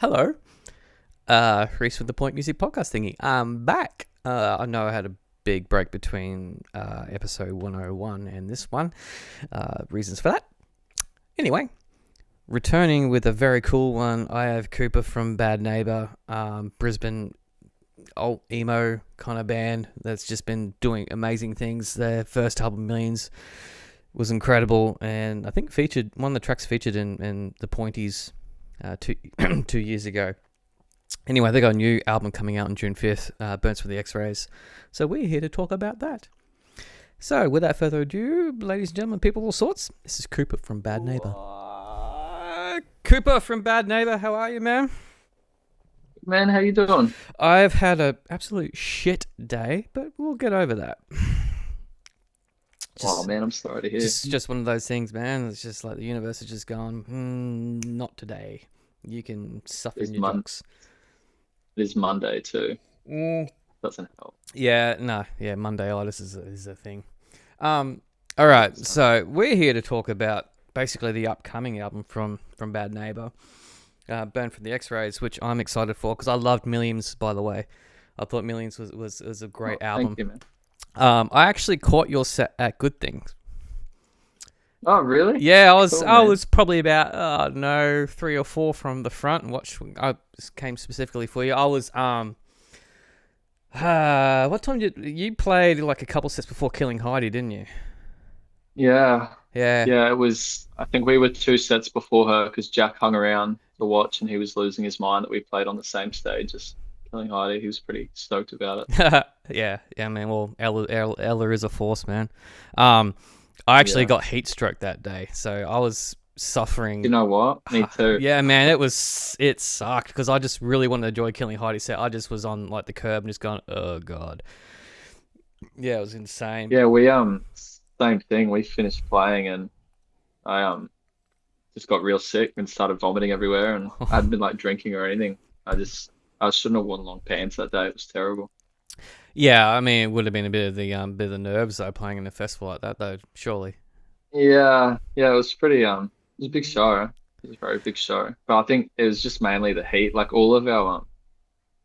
Hello, Reese with the Point Music Podcast thingy. I'm back. I know I had a big break between episode 101 and this one. Reasons for that. Anyway, returning with a very cool one. I have Cooper from Bad Neighbour, Brisbane alt emo kind of band that's just been doing amazing things. Their first album, Millions, was incredible, and I think featured one of the tracks featured in the Pointies two 2 years ago. Anyway, they got a new album coming out on June 5th, Burns for the X-Rays. So we're here to talk about that. So without further ado, ladies and gentlemen, people of all sorts, this is Cooper from Bad Neighbour. Cooper from Bad Neighbour, how are you, man? Man, how you doing? I've had an absolute shit day, but we'll get over that. Oh man, I'm sorry to hear. Just one of those things, man. It's just like the universe has just gone, not today. You can suffer in your jocks. It is Monday too. Doesn't help. Yeah, no, yeah, Mondayitis is a thing. All right, so we're here to talk about basically the upcoming album from Bad Neighbour, Burn from the X-Rays, which I'm excited for because I loved Millions, by the way. I thought Millions was a great album. Thank you, man. I actually caught your set at Good Things. Oh, really? Yeah, Cool, I man. was probably about 3 or 4 from the front. And I came specifically for you. I was what time did you played like a couple sets before Killing Heidi, didn't you? Yeah, Yeah. yeah. It was. I think we were 2 sets before her because Jack hung around to watch and he was losing his mind that we played on the same stage as Killing Heidi. He was pretty stoked about it. Yeah, man. Well, Ella is a force, man. I actually Yeah. got heat stroke that day, so I was suffering. You know what? Me too. Yeah, man, it sucked because I just really wanted to enjoy Killing Heidi set. I just was on like the curb and just going, oh god. Yeah, it was insane. Yeah, we same thing. We finished playing and I just got real sick and started vomiting everywhere and I hadn't been like drinking or anything. I shouldn't have worn long pants that day. It was terrible. Yeah, I mean, it would have been a bit of the nerves though playing in a festival like that though. Surely. Yeah, yeah, it was pretty it was a big show. It was a very big show. But I think it was just mainly the heat. Like all of our well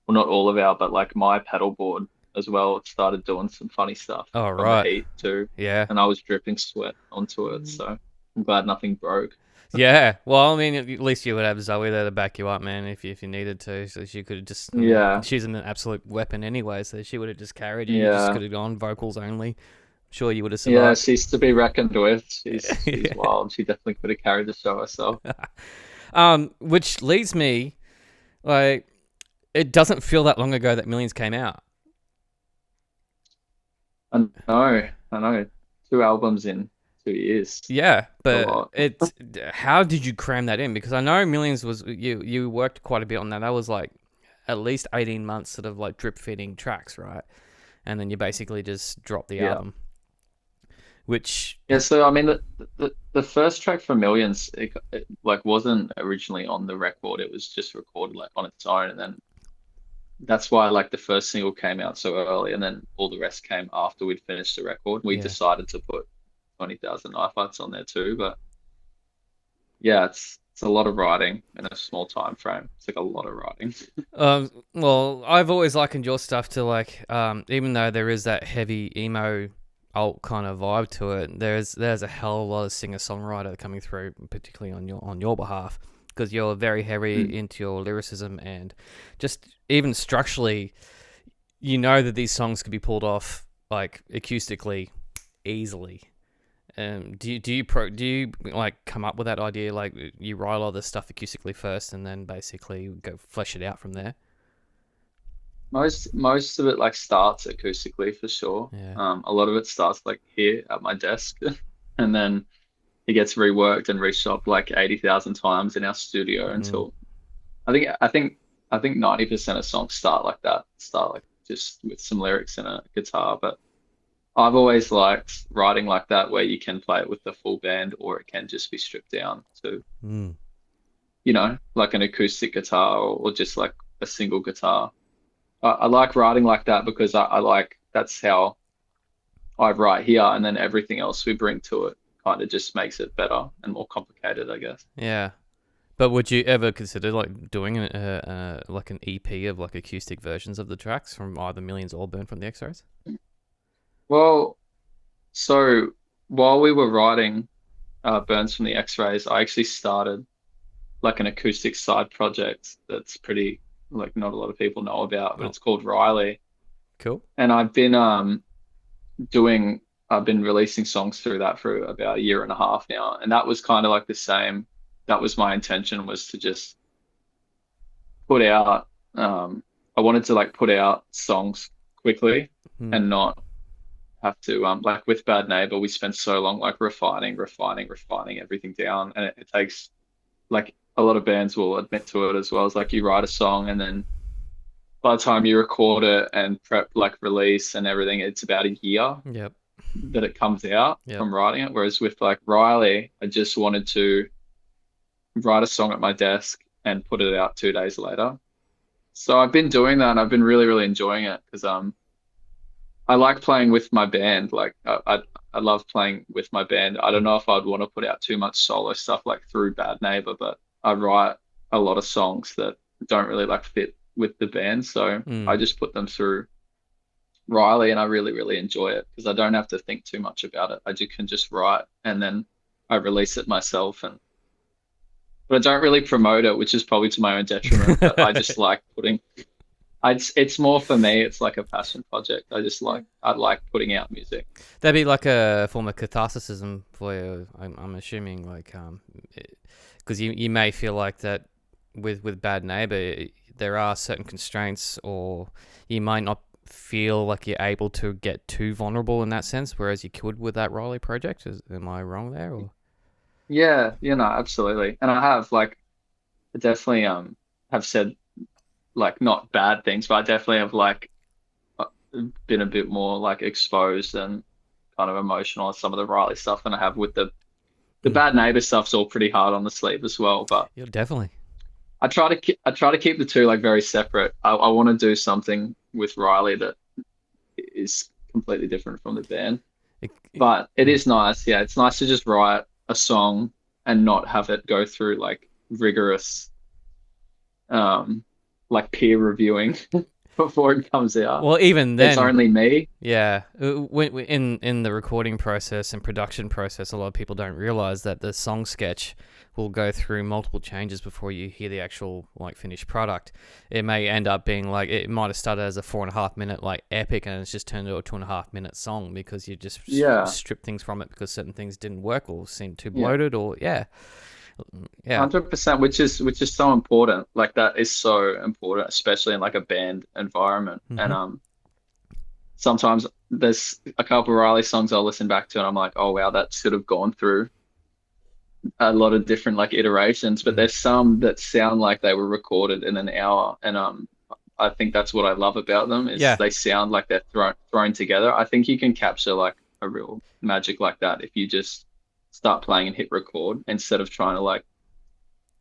not all of our, but like my paddleboard as well, it started doing some funny stuff Oh from the right. heat too. Yeah. And I was dripping sweat onto it, so I'm glad nothing broke. Yeah. Well, I mean, at least you would have Zoe there to back you up, man, if you needed to. So she could have just. I mean, Yeah, she's an absolute weapon anyway, so she would have just carried you. You just yeah. could have gone vocals only. Sure, you would have Yeah, survived. she's to be reckoned with. She's Yeah. wild. She definitely could have carried the show herself. Which leads me, like, it doesn't feel that long ago that Millions came out. I know. 2 albums in 2 years. Yeah, A but lot. how did you cram that in? Because I know Millions was you worked quite a bit on that. That was like at least 18 months sort of like drip feeding tracks, right? And then you basically just dropped the Yeah. album, which Yeah, so I mean the first track for Millions it like wasn't originally on the record. It was just recorded like on its own and then that's why like the first single came out so early and then all the rest came after we'd finished the record. We yeah. decided to put 20,000 Knife Fights on there too, but yeah, it's a lot of writing in a small time frame. It's like a lot of writing. Well, I've always likened your stuff to like, even though there is that heavy emo alt kind of vibe to it, there's a hell of a lot of singer songwriter coming through, particularly on your behalf, because you're very heavy Mm. into your lyricism and just even structurally, you know that these songs could be pulled off like acoustically easily. Do you like come up with that idea like you write all this stuff acoustically first and then basically go flesh it out from there? Most of it like starts acoustically for sure. Yeah. A lot of it starts like here at my desk, and then it gets reworked and reshopped like 80,000 times in our studio Mm. until I think 90% of songs start like that. Start like just with some lyrics and a guitar. But I've always liked writing like that where you can play it with the full band or it can just be stripped down to, Mm. like an acoustic guitar or just like a single guitar. I like writing like that because I like that's how I write here, and then everything else we bring to it kind of just makes it better and more complicated, I guess. Yeah. But would you ever consider like doing like an EP of like acoustic versions of the tracks from either Millions or Burn from the X-Rays? Well, so while we were writing Burns from the X-Rays, I actually started like an acoustic side project that's pretty like not a lot of people know about, but Oh, it's called Riley. cool. And doing I've been releasing songs through that for about a year and a half now. And that was kind of like the same. That was my intention, was to just put out I wanted to like put out songs quickly Hmm. and not have to like with Bad Neighbor, we spent so long like refining everything down. And it takes, like, a lot of bands will admit to it as well. It's like you write a song and then by the time you record it and prep like release and everything, it's about a year Yep. that it comes out Yep. from writing it. Whereas with like Riley, I just wanted to write a song at my desk and put it out 2 days later. So I've been doing that and I've been really, really enjoying it because I like playing with my band. Like I love playing with my band. I don't know if I'd want to put out too much solo stuff like through Bad Neighbor, but I write a lot of songs that don't really like fit with the band. So I Mm. just put them through Riley and I really, really enjoy it because I don't have to think too much about it. I just can just write and then I release it myself, and but I don't really promote it, which is probably to my own detriment. But I just like putting it's more for me, it's like a passion project. I like putting out music. That'd be like a form of catharsis for you. I'm assuming, like, because you may feel like that with Bad Neighbor, there are certain constraints, or you might not feel like you're able to get too vulnerable in that sense, whereas you could with that Riley project. Am I wrong there? Or Yeah, absolutely. And I have like I definitely have said like not bad things, but I definitely have like uh, been a bit more like exposed and kind of emotional on some of the Riley stuff than I have with the mm, Bad Neighbor stuff's all pretty hard on the sleeve as well. But you're definitely. I try to keep the two like very separate. I want to do something with Riley that is completely different from the band. But it Mm. is nice, yeah. It's nice to just write a song and not have it go through like rigorous um like peer reviewing before it comes out. Well, even It's then, only me. yeah, in the recording process and production process, a lot of people don't realize that the song sketch will go through multiple changes before you hear the actual like finished product. It may end up being like, it might have started as a 4.5 minute like epic, and it's just turned into a 2.5 minute song because you just Yeah, strip things from it because certain things didn't work or seemed too yeah. bloated, or yeah. 100%, which is so important. Like that is so important, especially in like a band environment. And Hmm. sometimes there's a couple of Riley songs I'll listen back to and I'm like, oh wow, that should have gone through a lot of different like iterations, but Mm. there's some that sound like they were recorded in an hour, and I think that's what I love about them is Yeah. they sound like they're thrown together. I think you can capture like a real magic like that if you just start playing and hit record instead of trying to like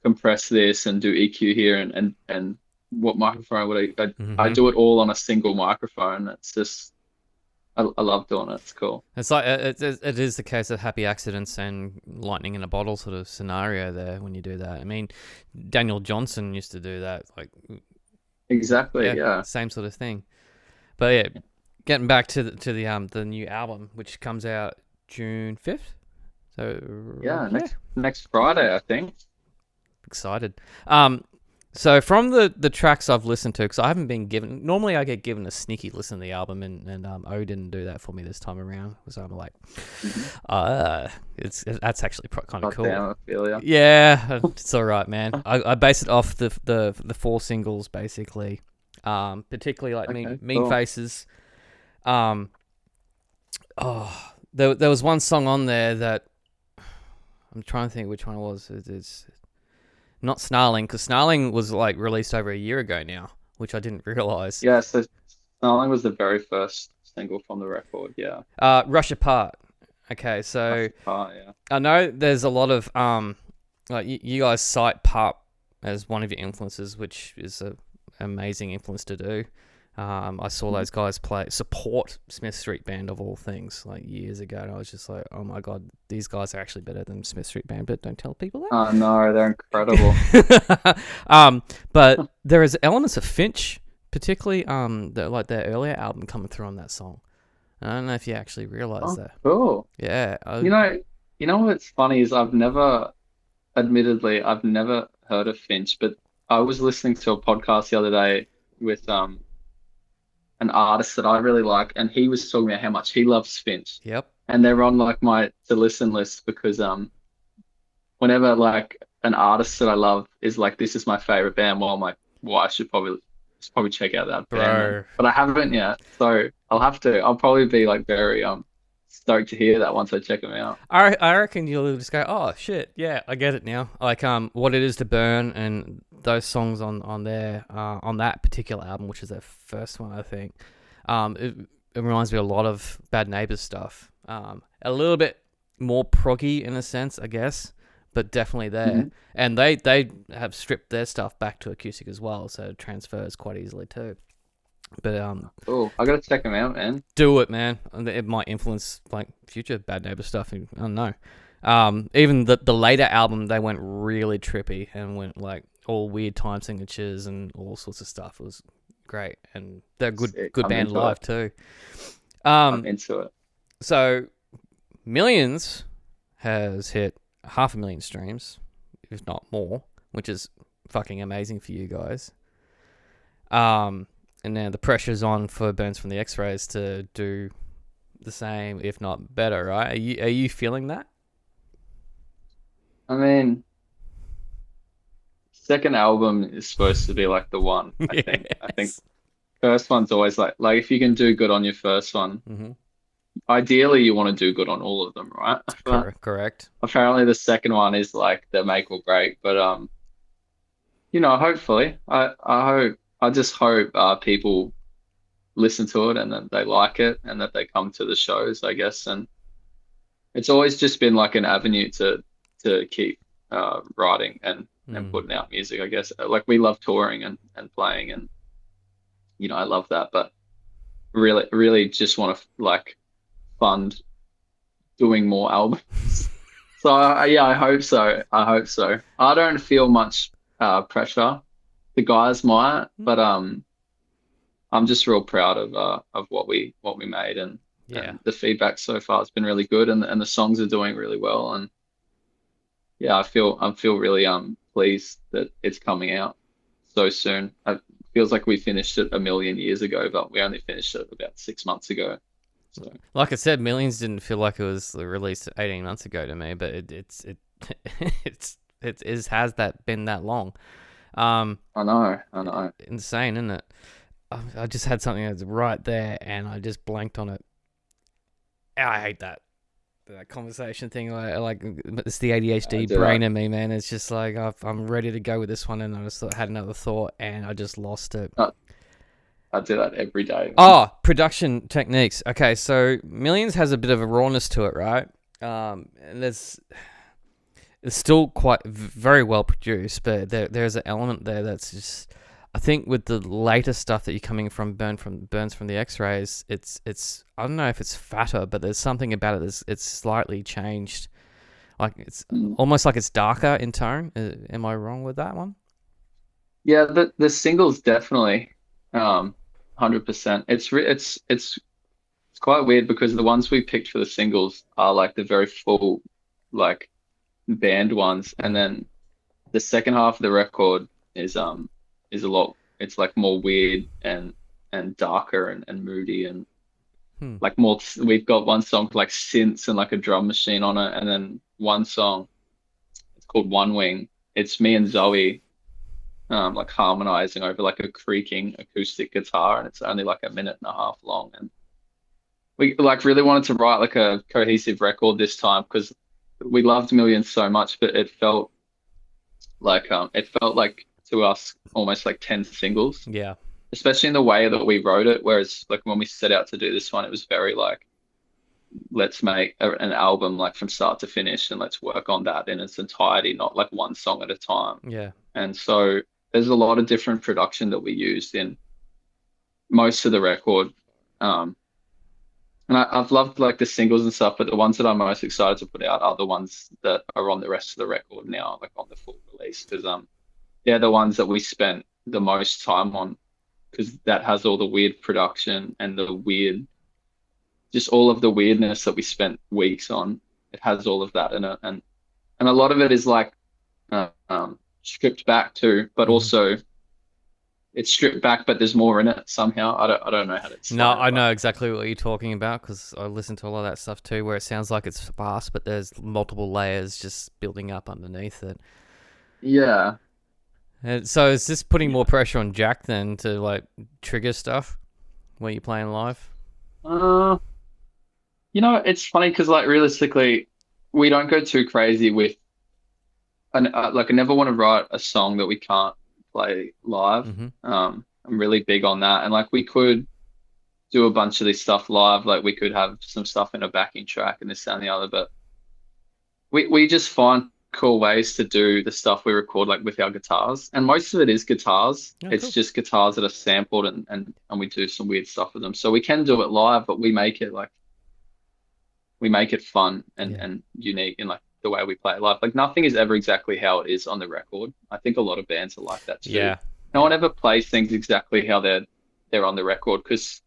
compress this and do EQ here and what microphone would I Hmm. do it all on a single microphone. It's just I love doing it. It's cool. It's like it is the case of happy accidents and lightning in a bottle sort of scenario there when you do that. I mean, Daniel Johnson used to do that, like, Exactly. yeah, Yeah. same sort of thing. But yeah, getting back to the new album, which comes out June 5th. So Yeah. yeah, Next yeah, Friday, I think. excited. So from the tracks I've listened to, because I haven't been given. Normally, I get given a sneaky listen to the album, and O didn't do that for me this time around. So I'm like, Mhm. that's actually kind of God cool. damn, I feel ya. Yeah, it's all right, man. I base it off the four singles basically. Particularly like Okay, Mean cool. Faces. Um, oh, there was one song on there that I'm trying to think which one it was. It's not Snarling, because Snarling was like released over a year ago now, which I didn't realize. Yeah, so Starling was the very first single from the record. Yeah. Rush Apart. Okay, so Rush Apart, yeah. I know there's a lot of like you guys cite pop as one of your influences, which is a amazing influence to do. I saw those guys support Smith Street Band of all things, like years ago, and I was just like, oh my god, these guys are actually better than Smith Street Band, but don't tell people Oh no, they're incredible. that. But there is elements of Finch, particularly like their earlier album coming through on that song. I don't know if you actually realize Oh, that. cool. Yeah. You know, you know what's funny is admittedly, I've never heard of Finch, but I was listening to a podcast the other day with an artist that I really like, and he was talking about how much he loves Finch, Yep. and they're on like my to listen list because whenever like an artist that I love is like this is my favorite band, well I'm like, well I should probably check out that band then. Bro. But I haven't yet, so I'll have to. I'll probably be like very stoked to hear that once I check them out. I reckon you'll just go, oh shit, yeah, I get it now. Like what it is to burn and those songs on there on that particular album, which is their first one, I think. It reminds me a lot of Bad Neighbours stuff. A little bit more proggy in a sense, I guess, but definitely there. Mm-hmm. And they have stripped their stuff back to acoustic as well, so it transfers quite easily too. But Oh, I gotta check them out, man. do it, man. And it might influence like future Bad Neighbor stuff. I don't know. Even the later album, they went really trippy and went like all weird time signatures and all sorts of stuff. It was great, and they're Sick. good I'm band into live it. too. I'm Um, into it. so Millions has hit 500,000 streams, if not more, which is fucking amazing for you guys. And now the pressure's on for Burns from the X-Rays to do the same, if not better, right? Are you feeling that? I mean, second album is supposed to be like the one, I think. I think Yes. first one's always like if you can do good on your first one, Mm-hmm. ideally you want to do good on all of them, right? But Correct. apparently the second one is like the make or break. But hopefully, I just hope people listen to it and that they like it and that they come to the shows, I guess. And it's always just been like an avenue to keep writing and Mm. putting out music, I guess. Like we love touring and playing and I love that, but really really just want to like fund doing more albums. So yeah, I hope so. I hope so. I don't feel much pressure. The guys might, but I'm just real proud of what we made Yeah. and the feedback so far has been really good and the songs are doing really well and yeah, I feel really pleased that it's coming out so soon. It feels like we finished it a million years ago, but we only finished it about 6 months ago. So Like I said, Millions didn't feel like it was released 18 months ago to me, but has that been that long? I know. Insane, isn't it? I just had something that's right there, and I just blanked on it. I hate that conversation thing. Like it's the I ADHD do brain that. in me, man. It's just like I'm ready to go with this one, and I just had another thought, and I just lost it. I do that every day, man. Oh, production techniques. Okay, so Millions has a bit of a rawness to it, right? And it's still quite very well produced, but there's an element there that's just. I think with the later stuff that you're coming from Burns from the X-Rays, it's I don't know if it's fatter, but there's something about it that's it's slightly changed. Like it's Mm. almost like it's darker in tone. Am I wrong with that one? Yeah, the singles definitely 100%. It's quite weird because the ones we picked for the singles are like the very full like band ones, and Mm. then the second half of the record is a lot. It's like more weird and darker and moody and Hmm. like more. We've got one song with like synths and like a drum machine on it, and then one song it's called One Wing. It's me and Zoe like harmonizing over like a creaking acoustic guitar, and it's only like a minute and a half long. And we like really wanted to write like a cohesive record this time because we loved Millions so much, but it felt like to us almost like 10 singles, Yeah. especially in the way that we wrote it. Whereas like when we set out to do this one, it was very like let's make an album like from start to finish and let's work on that in its entirety, not like one song at a time. Yeah. And so there's a lot of different production that we used in most of the record. Um, and I've loved like the singles and stuff, but the ones that I'm most excited to put out are the ones that are on the rest of the record now, like on the full release, because they're the ones that we spent the most time on, because that has all the weird production and the weird, just all of the weirdness that we spent weeks on. It has all of that in it, and a lot of it is like stripped back too, but Hmm. also it's stripped back, but there's more in it somehow. I don't know how to No, explain it, I but know exactly what you're talking about because I listen to a lot of that stuff too, where it sounds like it's sparse, but there's multiple layers just building up underneath it. yeah, And so is this putting more yeah. pressure on Jack then to like trigger stuff when you're playing live? Uh, it's funny because like realistically, we don't go too crazy with, and like I never want to write a song that we can't play live. Mm-hmm. I'm really big on that, and like we could do a bunch of this stuff live, like we could have some stuff in a backing track and this that, and the other, but we just find cool ways to do the stuff we record like with our guitars, and most of it is guitars. Oh, It's cool. just guitars that are sampled, and we do some weird stuff with them, so we can do it live, but we make it fun Yeah. and unique in like the way we play it live. Like nothing is ever exactly how it is on the record. I think a lot of bands are like that too. Yeah. No Yeah. one ever plays things exactly how they're on the record, because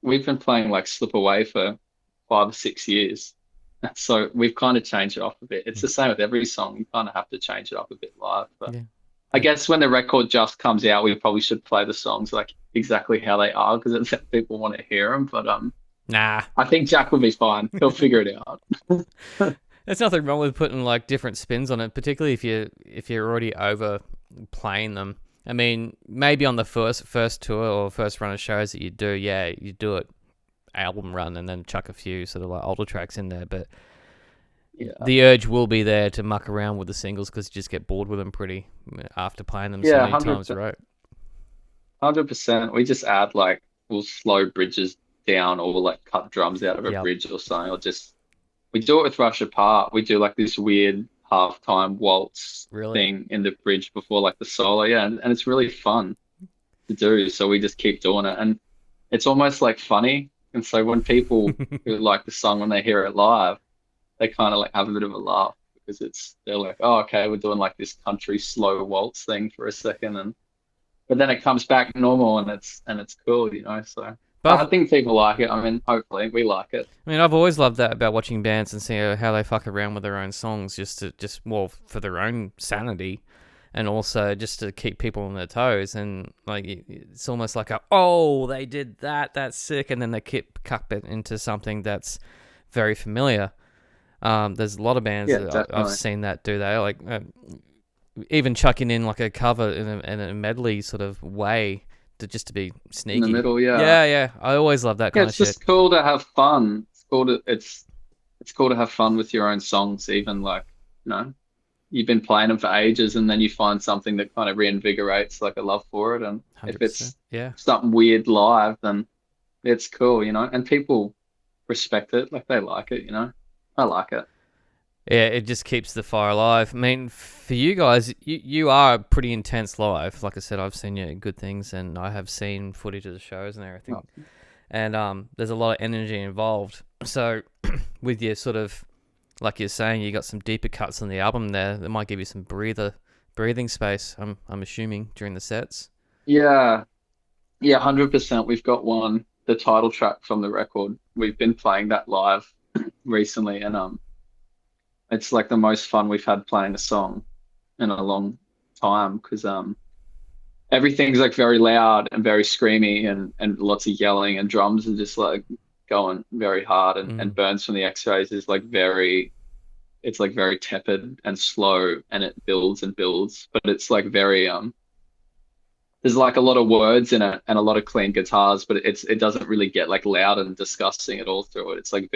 we've been playing like Slip Away for 5 or 6 years. So we've kind of changed it up a bit. It's Mm. the same with every song. You kind of have to change it up a bit live. But Yeah. I Uh, guess when the record just comes out, we probably should play the songs like exactly how they are, because it's that people want to hear them. But Nah. I think Jack will be fine. He'll figure it out. There's nothing wrong with putting like different spins on it, particularly if you're already over playing them. I mean, maybe on the first tour or first run of shows that you do, yeah, you do it album run and then chuck a few sort of like older tracks in there. But Yeah. the urge will be there to muck around with the singles because you just get bored with them pretty after playing them so Yeah, many times, right? 100%. We just add like we'll slow bridges down, or we'll like cut drums out of a Yep. bridge or something, or just we do it with Rush Apart. We do like this weird halftime waltz Really. thing in the bridge before like the solo. Yeah, and it's really fun to do. So we just keep doing it. And it's almost like funny. And so when people who like the song, when they hear it live, they kind of like have a bit of a laugh, because they're like, oh, okay, we're doing like this country slow waltz thing for a second, and but then it comes back normal, and it's cool. So But I think people like it. I mean, hopefully we like it. I mean, I've always loved that about watching bands and seeing how they fuck around with their own songs, just well for their own sanity, and also just to keep people on their toes. And like it's almost like they did that, that's sick, and then they keep cut it into something that's very familiar. There's a lot of bands Yeah, that I've definitely. seen that do that, like even chucking in like a cover in a medley sort of way to be In the sneaky. middle, yeah. Yeah, yeah, I always love that Yeah, kind of it's shit. just cool to have fun. It's cool to have fun with your own songs, even like, you know, you've been playing them for ages, and then you find something that kind of reinvigorates like a love for it. And if 100%. it's Yeah. something weird live, then it's cool. And people respect it, like they like it. I like it. Yeah, it just keeps the fire alive. I mean, for you guys, you are pretty intense live. Like I said, I've seen you in good things, and I have seen footage of the shows and everything. Oh, And there's a lot of energy involved. So, with your sort of, like you're saying, you got some deeper cuts on the album there that might give you some breathing space. I'm assuming during the sets. yeah, yeah, 100%. We've got one, the title track from the record. We've been playing that live recently, and it's like the most fun we've had playing a song in a long time, because everything's like very loud and very screamy, and lots of yelling, and drums are just like going very hard, and Mm. Burns from the X-Rays is like it's like very tepid and slow, and it builds and builds, but it's like very there's like a lot of words in it and a lot of clean guitars, but it doesn't really get like loud and disgusting at all through it. It's like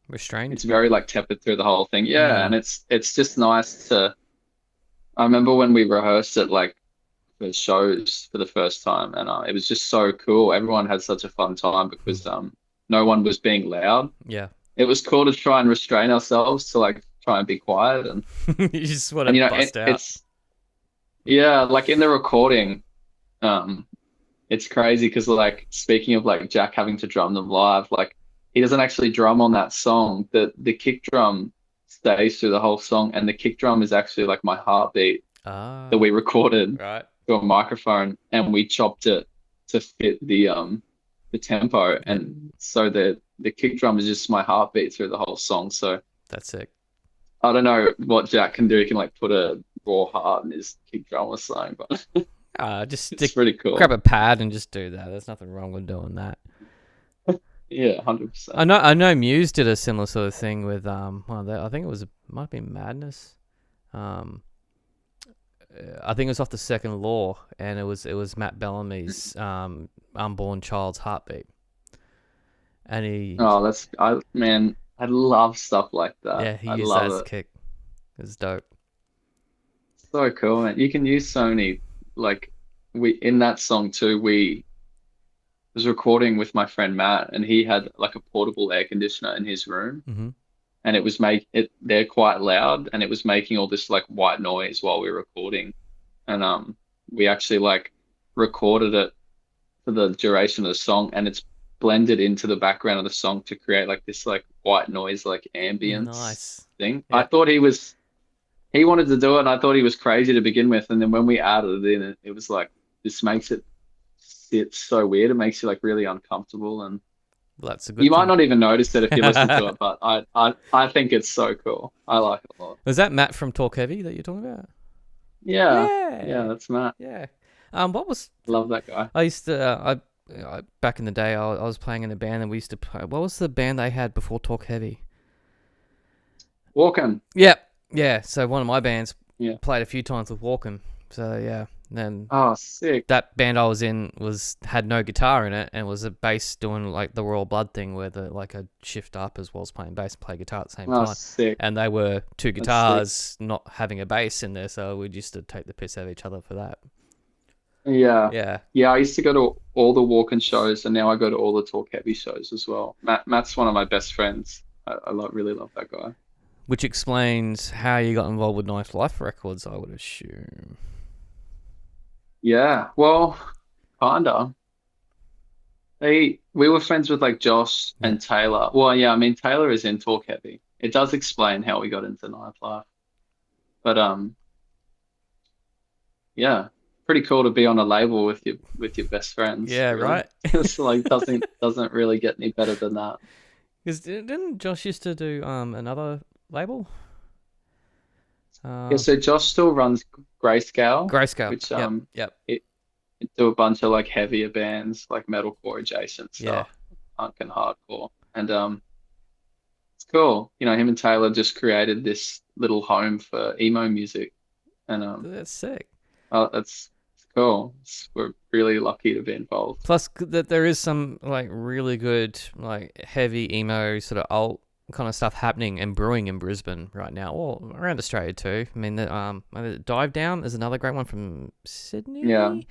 Restrained. it's very like tepid through the whole thing. Yeah, Mm. and it's just nice to. I remember when we rehearsed it like for shows for the first time, and it was just so cool. Everyone had such a fun time, because no one was being loud. Yeah. It was cool to try and restrain ourselves to like try and be quiet, You just want to and bust out. it's yeah, like in the recording. Um, it's crazy because like speaking of like Jack having to drum them live, like he doesn't actually drum on that song. The kick drum stays through the whole song, and the kick drum is actually like my heartbeat that Ah, we recorded right. to a microphone, and we chopped it to fit the tempo, Yeah, and so the kick drum is just my heartbeat through the whole song. So that's sick. I don't know what Jack can do. He can like put a raw heart in his kick drum or something, but Just it's stick, pretty grab cool. a pad and just do that. There's nothing wrong with doing that. Yeah, I 100%. know. I know. Muse did a similar sort of thing with I think it was might have been Madness. Um, I think it was off the Second Law, and it was Matt Bellamy's unborn child's heartbeat, and Oh, that's I man, I love stuff like that. he I used that love as a it. kick. It was dope. So cool, man. You can use so many like we in that song too. We was recording with my friend Matt, and he had like a portable air conditioner in his room, Hmm. and it was make it they're quite loud, and it was making all this like white noise while we were recording, and we actually like recorded it for the duration of the song, and it's blended into the background of the song to create like this like white noise like ambience Nice. thing. I Yeah. thought he wanted to do it, and I thought he was crazy to begin with, and then when we added it in, it was like this makes it sit so weird. It makes you like really uncomfortable, and Well, that's a you good might thing. not even notice it if you listen to it, but I think it's so cool. I like it a lot. Was that Matt from Talk Heavy that you're talking about? Yeah, yeah, Yeah. that's Matt. Yeah. What was Love that guy. I used to back in the day I was playing in a band and we used to play. What was the band they had before Talk Heavy? Walking. Yeah. Yeah. So one of my bands Yeah. played a few times with Walken. So yeah. Then Oh, sick. that band I was in was had no guitar in it and was a bass doing like the Royal Blood thing where the like a shift up as well as playing bass and play guitar at the same Oh, time. sick. And they were two That's sick. guitars not having a bass in there, so we used to take the piss out of each other for that. Yeah. Yeah. Yeah, I used to go to all the walk-in shows, and now I go to all the Talk Heavy shows as well. Matt's one of my best friends. I really love that guy. Which explains how you got involved with Knife Life Records, I would assume. Yeah, well, kinda. We were friends with like Josh Yeah. and Taylor. Well, yeah, I mean Taylor is in Talk Heavy. It does explain how we got into nightlife. But yeah, pretty cool to be on a label with your best friends, Yeah, really. right? It's like doesn't really get any better than that. Because didn't Josh used to do another label? Yeah, Uh, so Josh still runs Grayscale, Grayscale. which Yep, yep. it do a bunch of like heavier bands, like metalcore adjacent Yeah. stuff, punk and hardcore. And it's cool. You know, him and Taylor just created this little home for emo music, and That's sick. it's cool. We're really lucky to be involved. Plus, that there is some like really good like heavy emo sort of alt kind of stuff happening and brewing in Brisbane right now, or around Australia too. I mean, Dive Down is another great one from Yeah, Sydney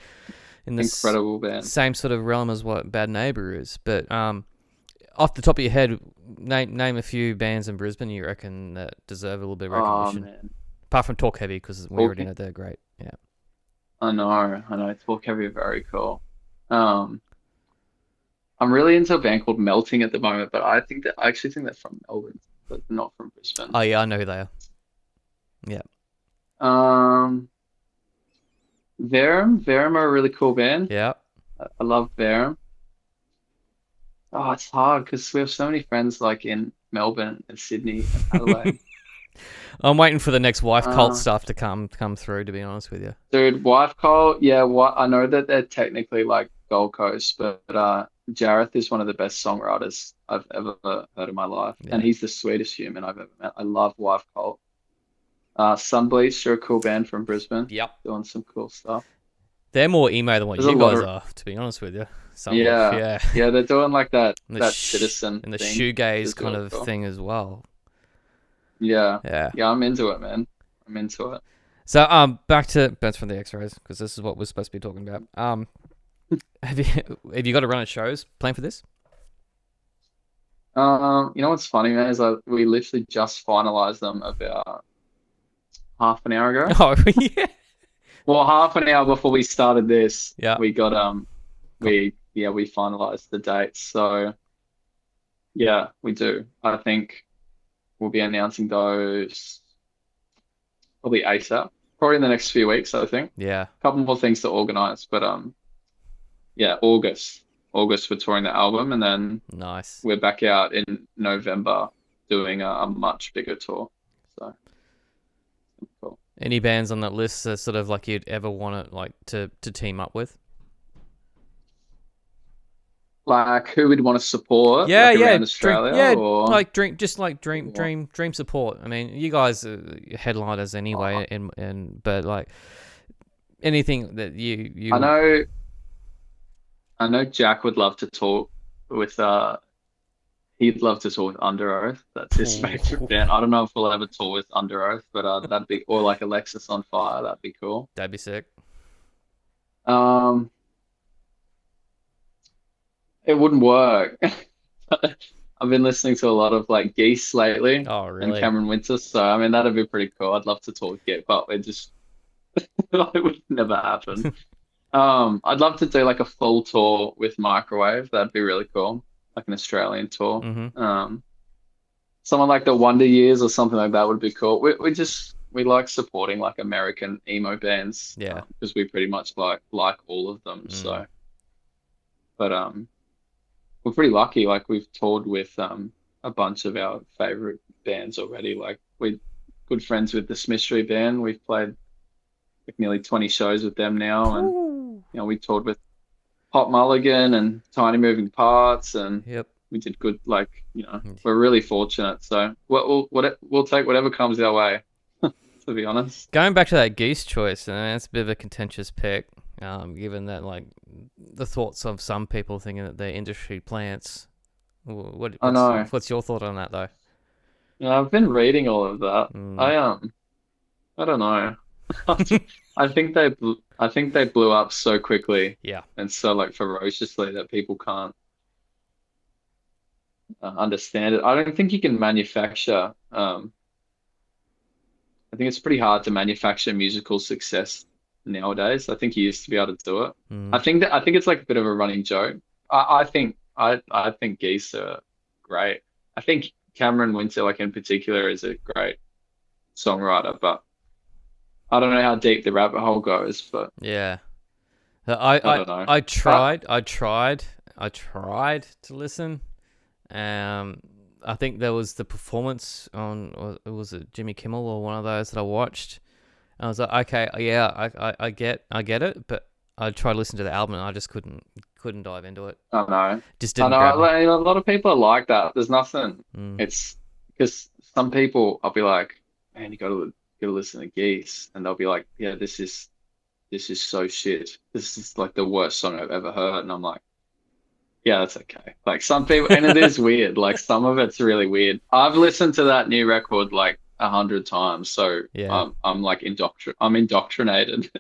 in this incredible band. same sort of realm as what Bad Neighbour is. But off the top of your head, name a few bands in Brisbane you reckon that deserve a little bit of Oh recognition. man, Apart from Talk Heavy, because we already talking. know they're great. Yeah. I know. Talk Heavy are very cool. Um, I'm really into a band called Melting at the moment, but I actually think they're from Melbourne, but not from Brisbane. Oh yeah, I know who they are. Yeah. Um, Verum are a really cool band. Yeah. I love Verum. Oh, it's hard because we have so many friends like in Melbourne and Sydney and Adelaide. I'm waiting for the next wife cult Uh, stuff to come through. To be honest with you. Dude, Wife Cult, yeah, what I know that they're technically like Gold Coast, but Jareth is one of the best songwriters I've ever heard in my life, and Yeah. he's the sweetest human I've ever met. I love Wife Cult. Sunbleach, are a cool band from Brisbane, Yep. doing some cool stuff. They're more emo than what There's a you lot guys of are. To be honest with you, Sunblush. yeah, Yeah. yeah, they're doing like that And the that citizen and the thing, which shoegaze is kind really of cool. thing as well. Yeah, Yeah. yeah, I'm into it, man. I'm into it. So back to Bets from the X-rays because this is what we're supposed to be talking about. Have you have you got to run at shows playing for this? You know what's funny, man, is we literally just finalized them about half an hour ago. Oh yeah. Well, half an hour before we started this, Yeah. we got we finalized the dates. So yeah, we do. I think we'll be announcing those probably ASAP, probably in the next few weeks, I think. Yeah. A couple more things to organize, but yeah, August we're touring the album, and then Nice. we're back out in November doing a much bigger tour. So cool. Any bands on that list that sort of like you'd ever want to team up with? Like who we'd want to support, Yeah, like yeah, around dream, Australia, yeah, or like dream, just like dream support. I mean, you guys are headliners oh, anyway, and but like anything that you I would. know I know Jack would love to talk with he'd love to tour with Under Oath. That's his favorite band. I don't know if we'll ever tour with Under Oath, but that'd be or like Alexis on Fire, that'd be cool. That'd be sick. Um, it wouldn't work. I've been listening to a lot of like Geese lately Oh, and really? Cameron Winter, so I mean that'd be pretty cool. I'd love to talk Git, but it just it would never happen. I'd love to do like a full tour with Microwave. That'd be really cool, like an Australian tour. Mm-hmm. Someone like the Wonder Years or something like that would be cool. We like supporting like American emo bands Yeah. because we pretty much like all of them. Mm. So, but we're pretty lucky. Like we've toured with a bunch of our favorite bands already. Like we're good friends with the Mystery Band. We've played like nearly 20 shows with them now, and Ooh. we toured with Pop Mulligan and Tiny Moving Parts, and Yep. we did good. Like we're really fortunate. So we'll take whatever comes our way. To be honest, Going back to that Geese choice, and that's a bit of a contentious pick, given that like the thoughts of some people thinking that they're industry plants. I know. What's your thought on that though? Yeah, I've been reading all of that. Mm, I don't know. I think they blew up so quickly yeah. and so like ferociously that people can't understand it. I don't think you can manufacture. I think it's pretty hard to manufacture musical success nowadays. I think you used to be able to do it. Mm, I think it's like a bit of a running joke. I think Geese are great. I think Cameron Winter, like in particular, is a great songwriter, but I don't know how deep the rabbit hole goes, but yeah. I don't know. I But tried. I tried to listen. I think there was the performance on, was it Jimmy Kimmel or one of those that I watched. I was like, okay, yeah, I get it, but I tried to listen to the album and I just couldn't dive into it. I don't know. Just I didn't grab know me. a lot of people are like that. There's nothing. Mm, It's because some people I'll be like, man, you gotta listen to Geese, and they'll be like, yeah, this is so shit. This is like the worst song I've ever heard, and I'm like, yeah, that's okay. Like some people, and it is weird. Like some of it's really weird. I've listened to that new record like 100 times, so yeah. I'm like I'm indoctrinated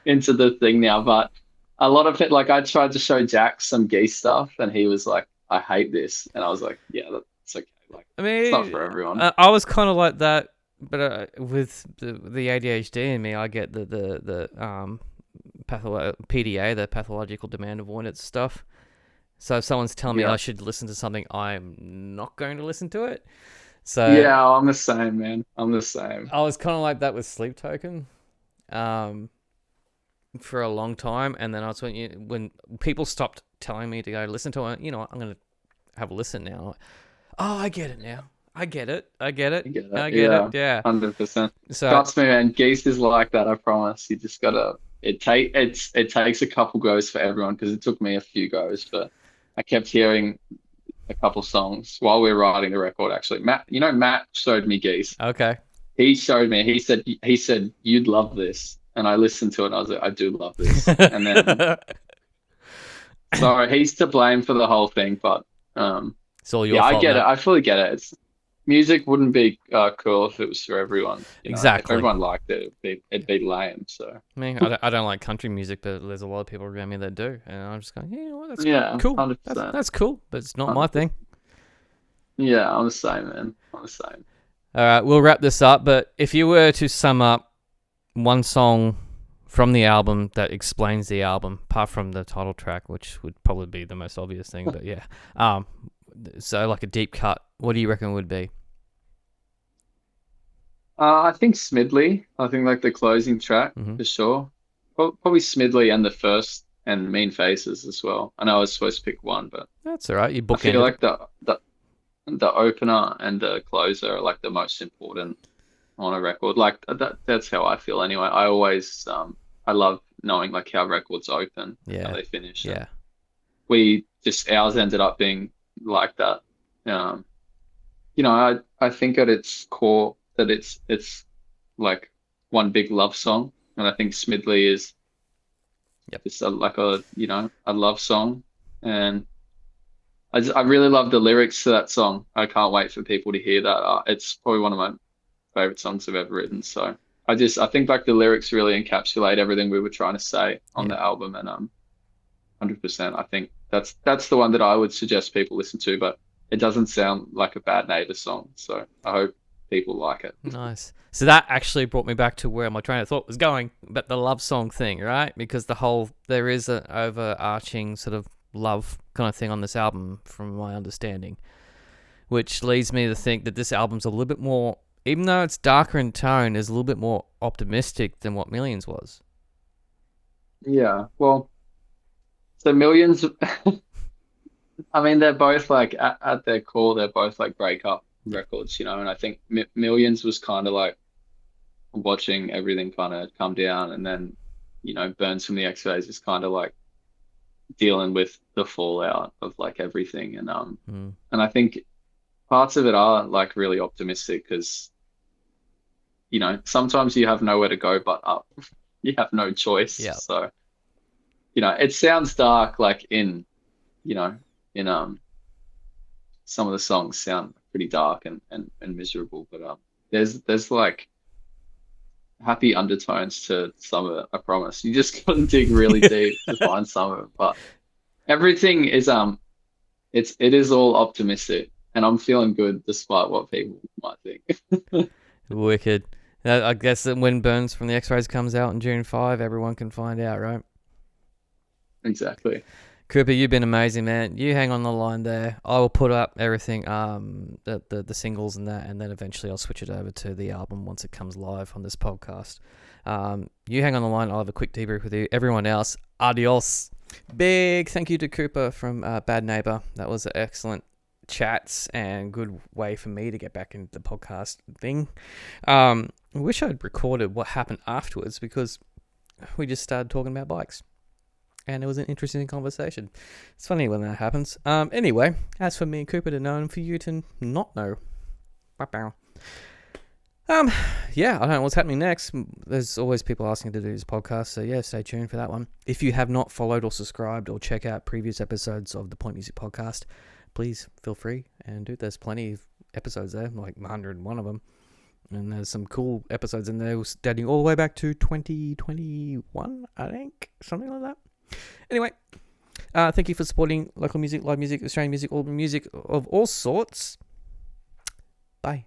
into the thing now. But a lot of it, like I tried to show Jack some Geese stuff, and he was like, I hate this, and I was like, yeah, that's okay. Like I it's not mean, for everyone. I was kind of like that, but with the ADHD in me, I get the PDA, the pathological demand avoidance stuff. So if someone's telling me Yeah. I should listen to something, I'm not going to listen to it. So Yeah, I'm the same, man. I'm the same. I was kind of like that with Sleep Token, for a long time, and then I was when people stopped telling me to go listen to it. You know what? I'm gonna have a listen now. Oh, I get it now. I get it. I get it. I get I it. get it. Yeah, Yeah. 100%. So Trust me, man. Geese is like that. I promise. You just gotta. It takes a couple goes for everyone because it took me a few goes, but I kept hearing a couple songs while we were writing the record. Actually, Matt showed me Geese. okay. He showed me. He said you'd love this, and I listened to it. And I was like, I do love this. And then so he's to blame for the whole thing, but It's all your yeah, I fault get it. now. I fully get it. Music wouldn't be cool if it was for everyone. If Exactly. everyone liked it, it'd be lame. So I mean, I don't like country music, but there's a lot of people around me that do, and I'm just going, yeah, you know what? That's yeah, cool. 100%. That's cool, but it's not my thing. Yeah, I'm the same, man. I'm the same. All right, we'll wrap this up. But if you were to sum up one song from the album that explains the album, apart from the title track, which would probably be the most obvious thing. But yeah, so like a deep cut. What do you reckon would be? I think Smidley. I think like the closing track Hmm. for sure. Probably Smidley and the first and Mean Faces as well. I know I was supposed to pick one, but That's all right. You I feel bookended it. like the opener and the closer are like the most important on a record. Like that's how I feel anyway. I always I love knowing like how records open, how Yeah, they finish, and yeah, we just ours ended up being like that. Um, I think at its core that it's like one big love song, and I think Smidley is yep, just like a love song, and I really love the lyrics to that song. I can't wait for people to hear that. It's probably one of my favorite songs I've ever written. So I think like the lyrics really encapsulate everything we were trying to say on yeah. the album, and 100%. I think that's the one that I would suggest people listen to, but it doesn't sound like a Bad Neighbour song, so I hope people like it. Nice. So that actually brought me back to where my train of thought was going, but the love song thing, right? Because there is an overarching sort of love kind of thing on this album, from my understanding, which leads me to think that this album's a little bit more, even though it's darker in tone, is a little bit more optimistic than what Millions was. Yeah, well, so Millions, I mean, they're both like at their core, they're both like breakup Yeah, records, and I think M Millions was kind of like watching everything kind of come down, and then, Burns from the X-Rays is kind of like dealing with the fallout of like everything, mm, and I think parts of it are like really optimistic because, sometimes you have nowhere to go but up. You have no choice. yeah, So, it sounds dark like you know, in some of the songs sound pretty dark and miserable, but there's like happy undertones to some of it, I promise. You just gotta dig really deep to find some of it. But everything is it is all optimistic, and I'm feeling good despite what people might think. wicked. I guess that when Burns from the X-Rays comes out in June 5, everyone can find out, right? Exactly. Cooper, you've been amazing, man. You hang on the line there. I will put up everything, the singles and that, and then eventually I'll switch it over to the album once it comes live on this podcast. You hang on the line. I'll have a quick debrief with you. Everyone else, adios. Big thank you to Cooper from Bad Neighbour. That was an excellent chats and good way for me to get back into the podcast thing. I wish I'd recorded what happened afterwards, because we just started talking about bikes. And it was an interesting conversation. It's funny when that happens. Anyway, as for me and Cooper to know, and for you to not know. Bow. Yeah, I don't know what's happening next. There's always people asking to do this podcast, so yeah, stay tuned for that one. If you have not followed or subscribed or check out previous episodes of the Point Music Podcast, please feel free and do. There's plenty of episodes there, like 101 of them. And there's some cool episodes in there dating all the way back to 2021, I think. Something like that. Anyway, thank you for supporting local music, live music, Australian music, all music of all sorts. Bye.